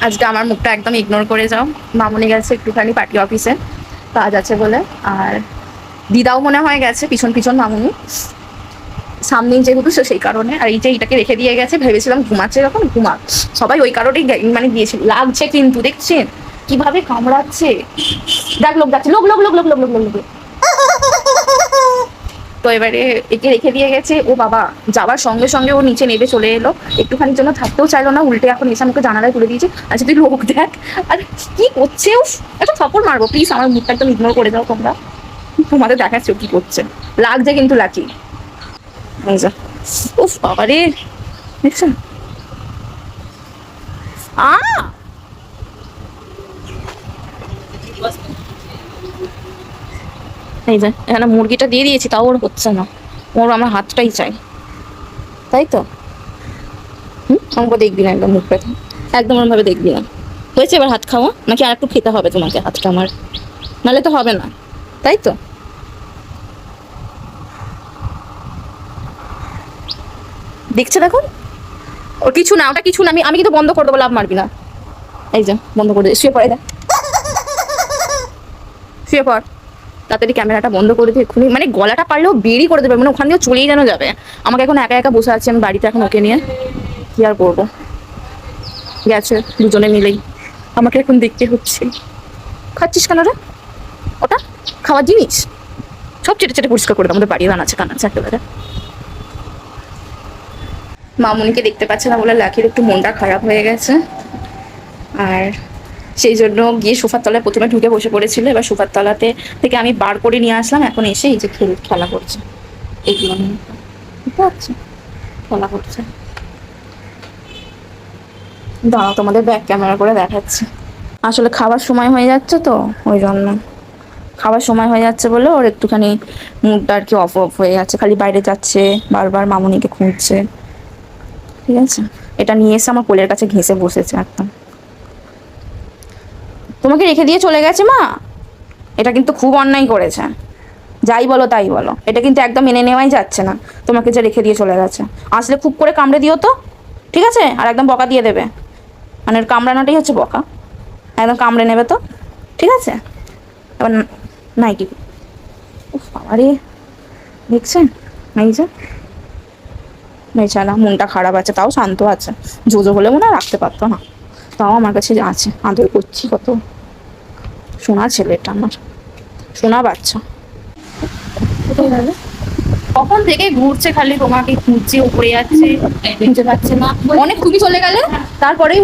আজকে আমার মুখটা একদম ইগনোর করে যাও। মামুনি গেছে একটুখানি পার্টি অফিসে, কাজ আছে বলে। আর দিদাও মনে হয় গেছে পিছন পিছন মামুনি, সামনেই যেহেতু সেই কারণে। আর এই যে এইটাকে রেখে দিয়ে গেছে, ভেবেছিলাম ঘুমাচ্ছে, যখন ঘুমাক সবাই ওই কারণেই মানে দিয়েছিল। লাগছে কিন্তু দেখছেন কিভাবে কামড়াচ্ছে। দেখ লোক যাচ্ছে, লোক লোক লোক লোক লোক লোক লোক লোক। তো এবারে একে রেখে দিয়ে গেছে। ও বাবা, যাওয়ার সঙ্গে সঙ্গে ও নিচে নেবে চলে এলো, একটুখানির জন্য থাকতেও চাইলো না, উল্টে এখন এসে আমাকে জানালায় তুলে দিয়েছে। আচ্ছা তুই লোক দেখ। আর কি করছে, একটা থাপ্পড় মারবো প্লিজ, আমার মুখটা একদম ইগনোর করে দাও তোমরা, তোমাদের দেখাচ্ছ কি করছে। লাগছে কিন্তু লাকি। উফ বাবা রে, দেখছেন এই যে এখানে মুরগিটা দিয়ে দিয়েছি, তাও ওর হচ্ছে না, ওর আমার হাতটাই চাই, তাই তো। আমাকে দেখবি না একদম, মুখ পেতে একদম ওরম ভাবে দেখবি না। হয়েছে এবার হাত খাওয়া, নাকি আর একটু খেতে হবে তোমাকে হাতটা আমার, নাহলে তো হবে না, তাই তো। দেখছে দেখো, ওর কিছু না, ওটা কিছু না। আমি কিন্তু বন্ধ করে দেবো, লাভ মারবি না। এই যে বন্ধ করে দে, শুয়ে পড়ে দেখ, শুয়ে পড় তাড়াতাড়ি। ক্যামেরাটা বন্ধ করে দিয়ে এক্ষুনি, মানে গলাটা পারলেও বেরি করে দেবে, মানে ওখান দিয়ে চলেই যেন যাবে। আমাকে এখন একা একা বসে আছি আমি বাড়িতে, এখন ওকে নিয়ে কি আর করবো। গেছে দুজনে মিলেই, আমাকে এখন দেখতে হচ্ছে। খাচ্ছিস কেন রে ওটা? খাওয়ার জিনিস সব চেটে চেটে পরিষ্কার করে দাও, আমাদের বাড়ি বানাচ্ছে কানাচ্ছে একেবারে। মামুনিকে দেখতে পাচ্ছে না বলে লাকির একটু মনটা খারাপ হয়ে গেছে। আর সেই জন্য গিয়ে সোফার তলায় প্রথমে ঢুকে বসে পড়েছিল, এবার সোফার তলাতে থেকে আমি বার করে নিয়ে আসলাম। এখন এসে এই যে খেলা করছে, এইগুলো নিয়ে বুঝতে পারছি, খেলা করছে। দাঁড়াও তোমাদের ব্যাক ক্যামেরা করে দেখাচ্ছি। আসলে খাবার সময় হয়ে যাচ্ছে তো, ওই জন্য খাবার সময় হয়ে যাচ্ছে বলে ওর একটুখানি মুডটা আর কি অফ অফ হয়ে যাচ্ছে, খালি বাইরে যাচ্ছে, বারবার মামুনিকে খুঁজছে। ঠিক আছে, এটা নিয়ে এসে আমার কোলের কাছে ঘেঁষে বসেছে একদম। তোমাকে রেখে দিয়ে চলে গেছে মা, এটা কিন্তু খুব অন্যায় করেছে। যাই বলো তাই বলো, এটা কিন্তু একদম মেনে নেওয়াই যাচ্ছে না। তোমাকে যে রেখে দিয়ে চলে গেছে, আসলে খুব করে কামড়ে দিও তো, ঠিক আছে? আর একদম বকা দিয়ে দেবে, মানে ওর কামড়ানোটাই হচ্ছে বকা, একদম কামড়ে নেবে তো, ঠিক আছে? এবার নাইটি, উফ বাবা রে, দেখছেন এই যে বেচারা মনটা খারাপ আছে, তাও শান্ত আছে। জোজো হলে মনে হয় রাখতে পারতো না, তাও আমার কাছে আছে, আদর করছি কত। শোনা ছেলেটা আমার, শোনা বাচ্চা। কখন থেকে ঘুরছে, খালি তোমাকে খুঁজছে, উপরে যাচ্ছে, খুঁজে পাচ্ছে না। অনেক খুবই চলে গেলে তারপরেই